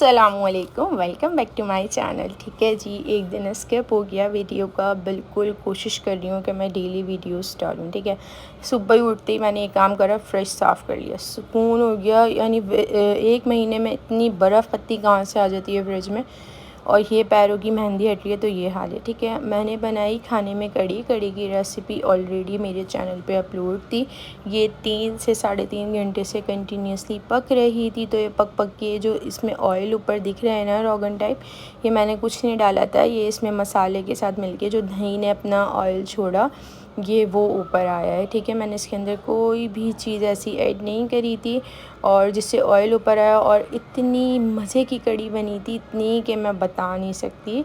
अस्सलामुअलैकुम, welcome back to my channel. ठीक है जी, एक दिन स्किप हो गया वीडियो का। बिल्कुल कोशिश कर रही हूँ कि मैं डेली वीडियोस डालूँ। ठीक है, सुबह ही उठते ही मैंने एक काम करा, फ्रिज साफ़ कर लिया, सुकून हो गया। यानी एक महीने में इतनी बर्फ़ पत्ती कहाँ से आ जाती है फ्रिज में। और ये पैरों की मेहंदी हट रही है तो ये हाल है। ठीक है, मैंने बनाई खाने में कड़ी। कड़ी की रेसिपी ऑलरेडी मेरे चैनल पे अपलोड थी। ये 3 से 3.5 घंटे से कंटिन्यूसली पक रही थी। तो ये पक पक के जो इसमें ऑयल ऊपर दिख रहा है ना, रोगन टाइप, ये मैंने कुछ नहीं डाला था। ये इसमें मसाले के साथ मिलके जो दही ने अपना ऑयल छोड़ा, ये वो ऊपर आया है। ठीक है, मैंने इसके अंदर कोई भी चीज़ ऐसी ऐड नहीं करी थी और जिससे ऑयल ऊपर आया। और इतनी मज़े की कड़ी बनी थी, इतनी कि मैं बता नहीं सकती।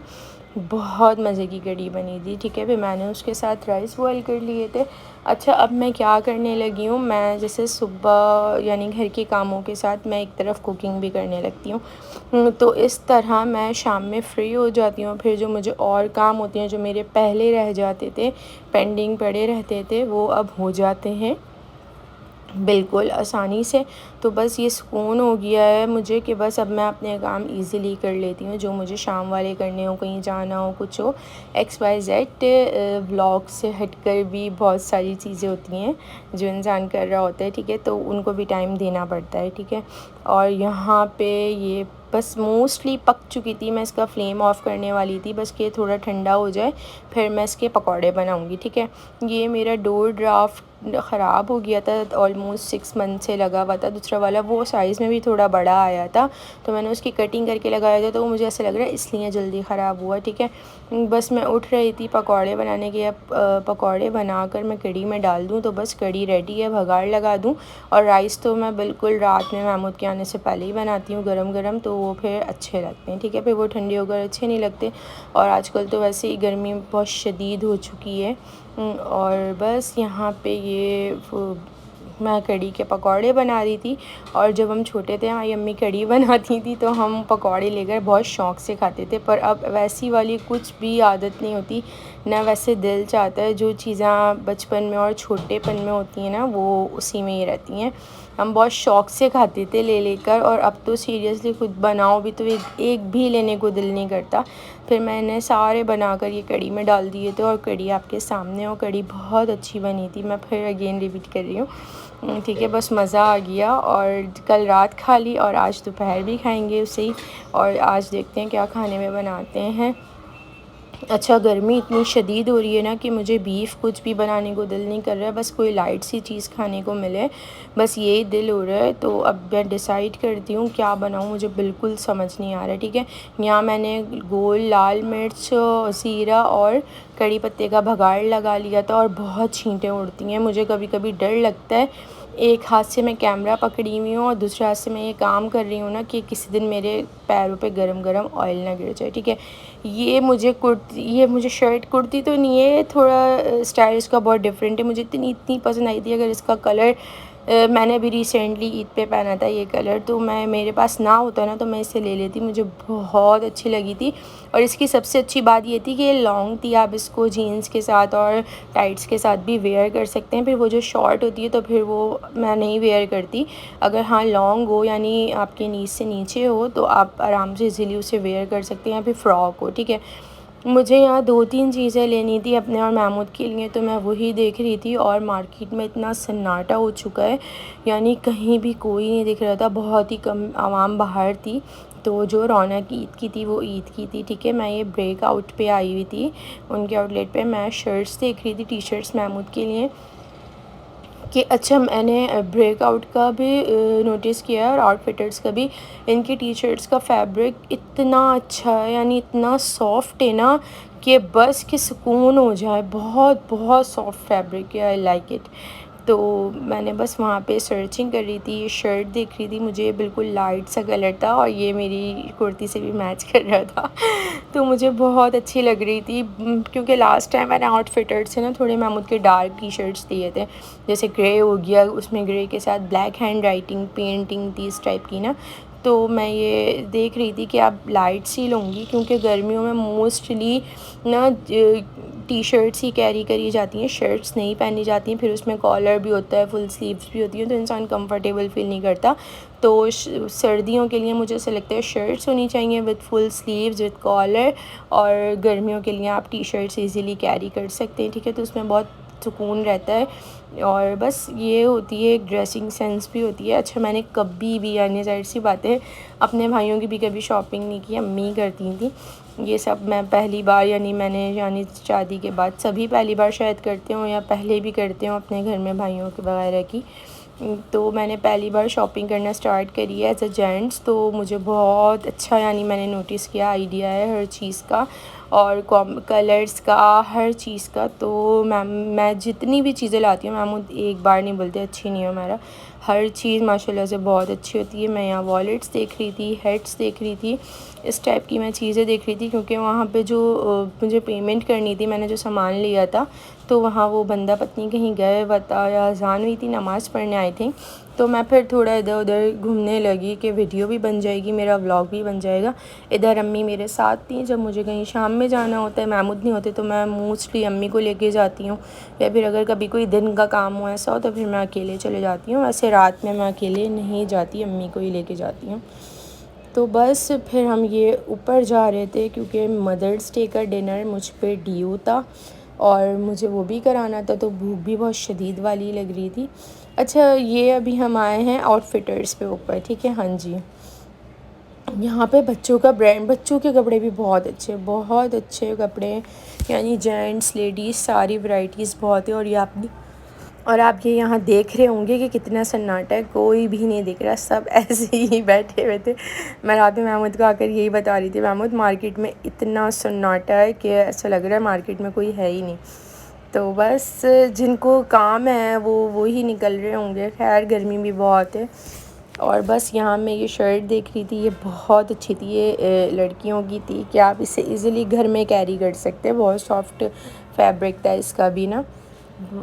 बहुत मज़े की कड़ी बनी थी। ठीक है, फिर मैंने उसके साथ राइस बॉयल कर लिए थे। अच्छा, अब मैं क्या करने लगी हूँ, मैं जैसे सुबह यानी घर के कामों के साथ मैं एक तरफ कुकिंग भी करने लगती हूँ। तो इस तरह मैं शाम में फ्री हो जाती हूँ। फिर जो मुझे और काम होते हैं, जो मेरे पहले रह जाते थे, पेंडिंग पड़े रहते थे, वो अब हो जाते हैं बिल्कुल आसानी से। तो बस ये सुकून हो गया है मुझे कि बस अब मैं अपने काम इजीली कर लेती हूँ, जो मुझे शाम वाले करने हो, कहीं जाना हो, कुछ हो, XYZ। व्लॉग से हटकर भी बहुत सारी चीज़ें होती हैं जो इंसान कर रहा होता है। ठीक है, तो उनको भी टाइम देना पड़ता है। ठीक है, और यहाँ पे ये बस मोस्टली पक चुकी थी। मैं इसका फ्लेम ऑफ करने वाली थी, बस कि थोड़ा ठंडा हो जाए फिर मैं इसके पकौड़े बनाऊँगी। ठीक है, ये मेरा डो ड्राफ्ट ख़राब हो गया था, ऑलमोस्ट 6 मंथ से लगा हुआ था। दूसरा वाला वो साइज़ में भी थोड़ा बड़ा आया था, तो मैंने उसकी कटिंग करके लगाया था, तो वो मुझे ऐसा लग रहा है इसलिए जल्दी ख़राब हुआ। ठीक है, बस मैं उठ रही थी पकौड़े बनाने के। अब पकौड़े बनाकर मैं कढ़ी में डाल दूँ तो बस कढ़ी रेडी है, भगाड़ लगा दूँ। और राइस तो मैं बिल्कुल रात में महमूद के आने से पहले ही बनाती हूँ गरम गरम, तो वो फिर अच्छे लगते हैं। ठीक है, फिर वो ठंडे होकर अच्छे नहीं लगते। और आजकल तो वैसे ही गर्मी बहुत शदीद हो चुकी है। और बस यहाँ पे ये मैं कढ़ी के पकौड़े बना रही थी। और जब हम छोटे थे, हमारी अम्मी कढ़ी बनाती थी तो हम पकौड़े लेकर बहुत शौक़ से खाते थे। पर अब वैसी वाली कुछ भी आदत नहीं होती, ना वैसे दिल चाहता है। जो चीज़ें बचपन में और छोटेपन में होती हैं ना, वो उसी में ही रहती हैं। हम बहुत शौक़ से खाते थे ले लेकर, और अब तो सीरियसली खुद बनाओ भी तो एक भी लेने को दिल नहीं करता। फिर मैंने सारे बनाकर ये कढ़ी में डाल दिए थे और कढ़ी आपके सामने हो। कढ़ी बहुत अच्छी बनी थी, मैं फिर अगेन रिपीट कर रही हूँ। ठीक है, बस मज़ा आ गया। और कल रात खा ली और आज दोपहर भी खाएंगे उसे ही। और आज देखते हैं क्या खाने में बनाते हैं। अच्छा, गर्मी इतनी शदीद हो रही है ना कि मुझे बीफ कुछ भी बनाने को दिल नहीं कर रहा है, बस कोई लाइट सी चीज़ खाने को मिले, बस यही दिल हो रहा है। तो अब मैं डिसाइड करती हूँ क्या बनाऊँ, मुझे बिल्कुल समझ नहीं आ रहा है। ठीक है, यहाँ मैंने गोल लाल मिर्च, ज़ीरा और कड़ी पत्ते का भगाड़ लगा लिया था। और बहुत छींटें उड़ती हैं, मुझे कभी कभी डर लगता है। एक हाथ से मैं कैमरा पकड़ी हुई हूँ और दूसरे हाथ से मैं ये काम कर रही हूँ ना, कि किसी दिन मेरे पैरों पे गरम गरम ऑयल ना गिर जाए। ठीक है, ये मुझे शर्ट कुर्ती तो नहीं है, थोड़ा स्टाइल इसका बहुत डिफरेंट है। मुझे इतनी पसंद आई थी। अगर इसका कलर मैंने अभी रिसेंटली ईद पे पहना था ये कलर, तो मेरे पास ना होता ना तो मैं इसे ले लेती। मुझे बहुत अच्छी लगी थी। और इसकी सबसे अच्छी बात ये थी कि ये लॉन्ग थी, आप इसको जीन्स के साथ और टाइट्स के साथ भी वेयर कर सकते हैं। फिर वो जो शॉर्ट होती है तो फिर वो मैं नहीं वेयर करती। अगर हाँ लॉन्ग हो, यानी आपके नीज से नीचे हो, तो आप आराम से इजीली उसे वेयर कर सकते हैं, या फिर फ्रॉक हो। ठीक है, मुझे यहाँ 2-3 चीज़ें लेनी थी अपने और महमूद के लिए, तो मैं वही देख रही थी। और मार्केट में इतना सन्नाटा हो चुका है, यानी कहीं भी कोई नहीं दिख रहा था, बहुत ही कम आवाम बाहर थी। तो जो रौनक ईद की थी वो ईद की थी। ठीक है, मैं ये ब्रेकआउट पे आई हुई थी उनके आउटलेट पे। मैं शर्ट्स देख रही थी, टी शर्ट्स महमूद के लिए, कि अच्छा मैंने ब्रेकआउट का भी नोटिस किया है और आउटफिटर्स का भी। इनकी टी शर्ट्स का फैब्रिक इतना अच्छा है, यानी इतना सॉफ्ट है ना कि बस कि सुकून हो जाए। बहुत बहुत सॉफ्ट फैब्रिक है, आई लाइक इट। तो मैंने बस वहाँ पे सर्चिंग कर रही थी, ये शर्ट देख रही थी। मुझे बिल्कुल लाइट सा कलर था और ये मेरी कुर्ती से भी मैच कर रहा था। तो मुझे बहुत अच्छी लग रही थी, क्योंकि लास्ट टाइम मैंने आउटफिटर्स से ना थोड़े महमूद के डार्क टी शर्ट्स दिए थे, जैसे ग्रे हो गया, उसमें ग्रे के साथ ब्लैक हैंड राइटिंग पेंटिंग थी इस टाइप की ना। तो मैं ये देख रही थी कि आप लाइट सी लूँगी, क्योंकि गर्मियों में मोस्टली ना टी शर्ट्स ही कैरी करी जाती हैं, शर्ट्स नहीं पहनी जाती हैं। फिर उसमें कॉलर भी होता है, फुल स्लीव्स भी होती हैं, तो इंसान कंफर्टेबल फील नहीं करता। तो सर्दियों के लिए मुझे ऐसा लगता है शर्ट्स होनी चाहिए with full sleeves with collar, और गर्मियों के लिए आप टी शर्ट्स ईज़िली कैरी कर सकते हैं, ठीक है। तो उसमें बहुत सुकून रहता है। और बस ये होती है, एक ड्रेसिंग सेंस भी होती है। अच्छा, मैंने कभी भी, यानी ज़ाहिर सी बात है, अपने भाइयों की भी कभी शॉपिंग नहीं की, अम्मी करती थी ये सब। मैं पहली बार, यानी शादी के बाद सभी पहली बार शायद करते हो, या पहले भी करते हो अपने घर में भाइयों के वगैरह की। तो मैंने पहली बार शॉपिंग करना स्टार्ट करी है एज अ जेंट्स। तो मुझे बहुत अच्छा, यानी मैंने नोटिस किया आइडिया है हर चीज़ का, और कलर्स का, हर चीज़ का। तो मैं जितनी भी चीज़ें लाती हूँ, मैम एक बार नहीं बोलते अच्छी नहीं हो, मेरा हर चीज़ माशाल्लाह से बहुत अच्छी होती है। मैं यहाँ वॉलेट्स देख रही थी, हेड्स देख रही थी, इस टाइप की मैं चीज़ें देख रही थी, क्योंकि वहाँ पे जो मुझे पेमेंट करनी थी, मैंने जो सामान लिया था, तो वहाँ वो बंदा पत्नी कहीं गए हुआ था, या अज़ान हुई थी, नमाज़ पढ़ने आई थी। तो मैं फिर थोड़ा इधर उधर घूमने लगी कि वीडियो भी बन जाएगी, मेरा व्लॉग भी बन जाएगा। इधर अम्मी मेरे साथ थी, जब मुझे कहीं शाम में जाना होता है, महमूद नहीं होते, तो मैं मोस्टली अम्मी को लेके जाती हूँ, या फिर अगर कभी कोई दिन का काम हो ऐसा हो तो फिर मैं अकेले चले जाती हूँ। वैसे रात में मैं अकेले नहीं जाती, अम्मी को ही लेके जाती हूँ। तो बस फिर हम ये ऊपर जा रहे थे, क्योंकि मदर्स डे का डिनर मुझ पे ड्यू था और मुझे वो भी कराना था, तो भूख भी बहुत शदीद वाली लग रही थी। अच्छा, ये अभी हम आए हैं आउटफिटर्स पे ऊपर, ठीक है। हाँ जी, यहाँ पे बच्चों का ब्रांड, बच्चों के कपड़े भी बहुत अच्छे कपड़े, यानी जेंट्स लेडीज़ सारी वैरायटीज़ बहुत है। और आप ये यहाँ देख रहे होंगे कि कितना सन्नाटा है, कोई भी नहीं दिख रहा, सब ऐसे ही बैठे हुए थे। मैं रात में महमूद को आकर यही बता रही थी, महमूद मार्केट में इतना सन्नाटा है कि ऐसा लग रहा है मार्केट में कोई है ही नहीं। तो बस जिनको काम है वो ही निकल रहे होंगे। खैर, गर्मी भी बहुत है। और बस यहाँ मैं ये शर्ट देख रही थी, ये बहुत अच्छी थी, ये लड़कियों की थी कि आप इसे इजीली घर में कैरी कर सकते हैं, बहुत सॉफ्ट फैब्रिक था इसका भी ना।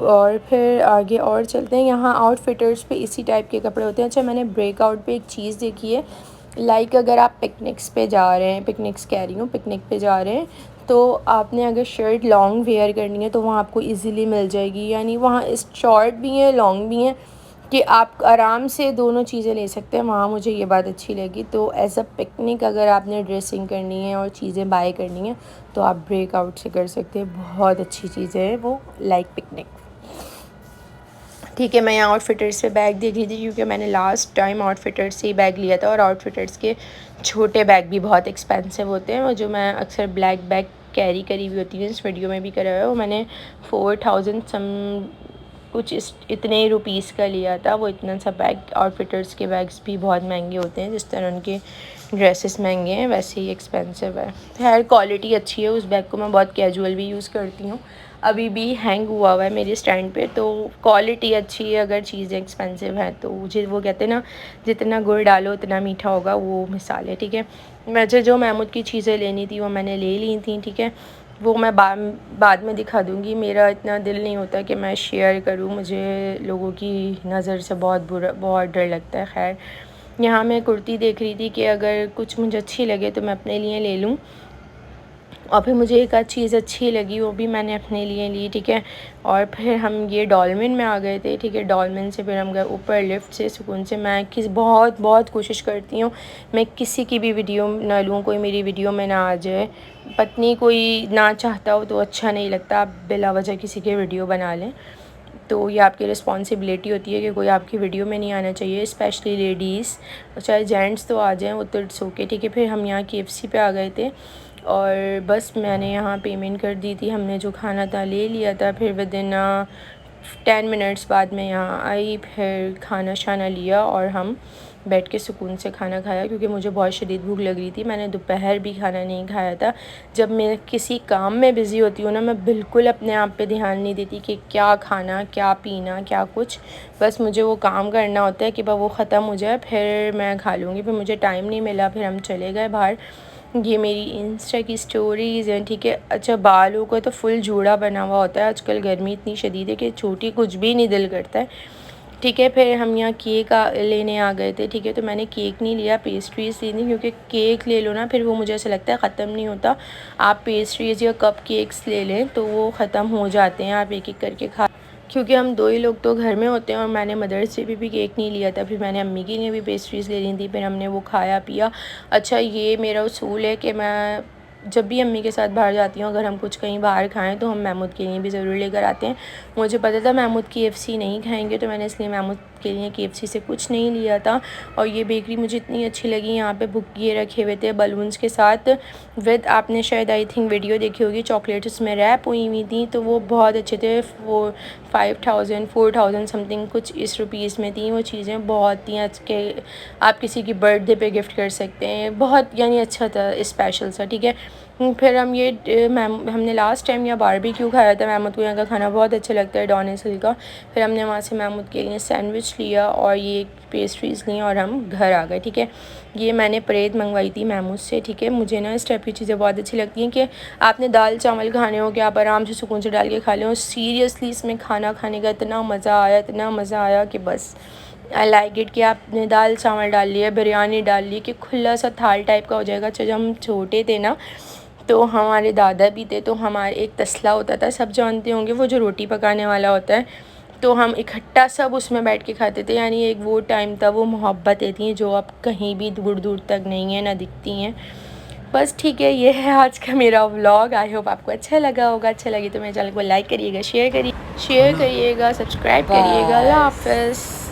और फिर आगे और चलते हैं, यहाँ आउटफिटर्स पे इसी टाइप के कपड़े होते हैं। अच्छा, मैंने ब्रेकआउट पे एक चीज़ देखी है, लाइक अगर आप पिकनिक्स पे जा रहे हैं, पिकनिक्स कह रही हूँ, पिकनिक पे जा रहे हैं, तो आपने अगर शर्ट लॉन्ग वेयर करनी है तो वहाँ आपको इजीली मिल जाएगी। यानी वहाँ इस शॉर्ट भी हैं, लॉन्ग भी हैं, कि आप आराम से दोनों चीज़ें ले सकते हैं। वहाँ मुझे ये बात अच्छी लगी। तो एज़ अ पिकनिक अगर आपने ड्रेसिंग करनी है और चीज़ें बाय करनी है तो आप ब्रेकआउट से कर सकते हैं, बहुत अच्छी चीज़ें हैं वो, लाइक पिकनिक। ठीक है, मैं यहाँ आउटफिटर्स पे बैग देख रही थी, क्योंकि मैंने लास्ट टाइम आउटफिटर्स से ही बैग लिया था, और आउटफिटर्स के छोटे बैग भी बहुत एक्सपेंसिव होते हैं। वो जो मैं अक्सर ब्लैक बैग कैरी करी हुई होती है, इस वीडियो में भी करा हुआ है, वो मैंने 4000 सम कुछ इतने ही रुपीस का लिया था। वो इतना सा बैग, आउटफिटर्स के बैग्स भी बहुत महंगे होते हैं, जिस तरह उनके ड्रेसेस महंगे हैं वैसे ही एक्सपेंसिव है। खैर, क्वालिटी अच्छी है, उस बैग को मैं बहुत कैजुअल भी यूज़ करती हूँ। अभी भी हैंग हुआ है मेरे स्टैंड पे, तो क्वालिटी अच्छी है। अगर चीज़ें एक्सपेंसिव हैं तो मुझे, वो कहते हैं ना, जितना गुड़ डालो उतना मीठा होगा, वो मिसाल है, ठीक है। मुझे जो महमूद की चीज़ें लेनी थी वो मैंने ले ली थी, ठीक है। वो मैं बाद में दिखा दूँगी। मेरा इतना दिल नहीं होता कि मैं शेयर करूँ, मुझे लोगों की नज़र से बहुत डर लगता है। खैर, यहाँ मैं कुर्ती देख रही थी कि अगर कुछ मुझे अच्छी लगे तो मैं अपने लिए ले लूँ, और फिर मुझे एक आध चीज़ अच्छी लगी, वो भी मैंने अपने लिए ली, ठीक है। और फिर हम ये डॉल्मेन में आ गए थे, ठीक है। डॉल्मेन से फिर हम गए ऊपर लिफ्ट से, सुकून से। मैं बहुत कोशिश करती हूँ मैं किसी की भी वीडियो ना लूँ, कोई मेरी वीडियो में ना आ जाए। पत्नी कोई ना चाहता हो तो अच्छा नहीं लगता, आप बिला वजह किसी के वीडियो बना लें, तो ये आपकी रिस्पॉन्सिबिलिटी होती है कि कोई आपकी वीडियो में नहीं आना चाहिए, स्पेशली लेडीज़। चाहे जेंट्स तो आ जाएं, वो तो इट्स ओके, ठीक है। फिर हम यहाँ KFC पे आ गए थे, और बस मैंने यहाँ पेमेंट कर दी थी, हमने जो खाना था ले लिया था। फिर विदिन 10 मिनट्स बाद मैं यहाँ आई, फिर खाना शाना लिया और हम बैठ के सुकून से खाना खाया, क्योंकि मुझे बहुत शदीद भूख लग रही थी। मैंने दोपहर भी खाना नहीं खाया था। जब मैं किसी काम में बिज़ी होती हूँ ना, मैं बिल्कुल अपने आप पे ध्यान नहीं देती कि क्या खाना, क्या पीना, क्या कुछ। बस मुझे वो काम करना होता है कि वो ख़त्म हो जाए फिर मैं खा लूँगी। फिर मुझे टाइम नहीं मिला, फिर हम चले गए बाहर। ये मेरी इंस्टा की स्टोरीज़ हैं, ठीक है। अच्छा, बालों का तो फुल जूड़ा बना हुआ होता है, आजकल गर्मी इतनी शदीद है कि छोटी कुछ भी नहीं दिल करता है, ठीक है। फिर हम यहाँ केक लेने आ गए थे। ठीक है, तो मैंने केक नहीं लिया, पेस्ट्रीज़ ली थी, क्योंकि केक ले लो ना फिर वो मुझे ऐसा लगता है ख़त्म नहीं होता। आप पेस्ट्रीज़ या कप केक्स ले लें तो वो ख़त्म हो जाते हैं, आप एक एक करके खा, क्योंकि हम 2 ही लोग तो घर में होते हैं और मैंने मदर्स डे पे भी केक नहीं लिया था। फिर मैंने अम्मी के लिए भी पेस्ट्रीज़ ले ली थी, फिर हमने वो खाया पिया। अच्छा, ये मेरा उसूल है कि मैं जब भी अम्मी के साथ बाहर जाती हूँ, अगर हम कुछ कहीं बाहर खाएं तो हम महमूद के लिए भी ज़रूर लेकर आते हैं। मुझे पता था महमूद KFC नहीं खाएंगे, तो मैंने इसलिए महमूद के लिए KFC से कुछ नहीं लिया था। और ये बेकरी मुझे इतनी अच्छी लगी, यहाँ पे बुकिए रखे हुए थे बलून्स के साथ विद, आपने शायद आई थिंक वीडियो देखी होगी, चॉकलेट उसमें रैप हुई हुई थी, तो वो बहुत अच्छे थे। वो 5000 4000 समथिंग कुछ इस रुपीज़ में थी वो चीज़ें, बहुत ही अच्छे, आप किसी की बर्थडे पे गिफ्ट कर सकते हैं, बहुत यानी अच्छा था, स्पेशल सा। ठीक है, फिर हम ये हमने लास्ट टाइम यहाँ बारबेक्यू खाया था। महमूद को यहाँ का खाना बहुत अच्छा लगता है, डॉन हिल का। फिर हमने वहाँ से महमूद के लिए सैंडविच लिया और ये पेस्ट्रीज़ ली और हम घर आ गए। ठीक है, ये मैंने परेद मंगवाई थी महमूद से। ठीक है, मुझे ना इस टाइप की चीज़ें बहुत अच्छी लगती हैं कि आपने दाल चावल खाने हो कि आप आराम से सुकून से डाल के खा लें। और सीरियसली इसमें खाना खाने का इतना मज़ा आया, इतना मज़ा आया कि बस आई लाइक इट, कि आपने दाल चावल डाल लिया, बिरयानी डाल ली, कि खुला सा थाल टाइप का हो जाएगा। अच्छा, जब हम छोटे थे ना तो हमारे दादा भी थे, तो हमारे एक तसला होता था, सब जानते होंगे, वो जो रोटी पकाने वाला होता है, तो हम इकट्ठा सब उसमें बैठ के खाते थे। यानी एक वो टाइम था, वो मोहब्बतें थी जो अब कहीं भी दूर दूर तक नहीं है, ना दिखती हैं। बस ठीक है, ये है आज का मेरा व्लॉग। आई होप आपको अच्छा लगा होगा। अच्छा लगे तो मेरे चैनल को लाइक करिएगा, शेयर करिएगा, सब्सक्राइब करिएगा। अल्लाह हाफ़िज़।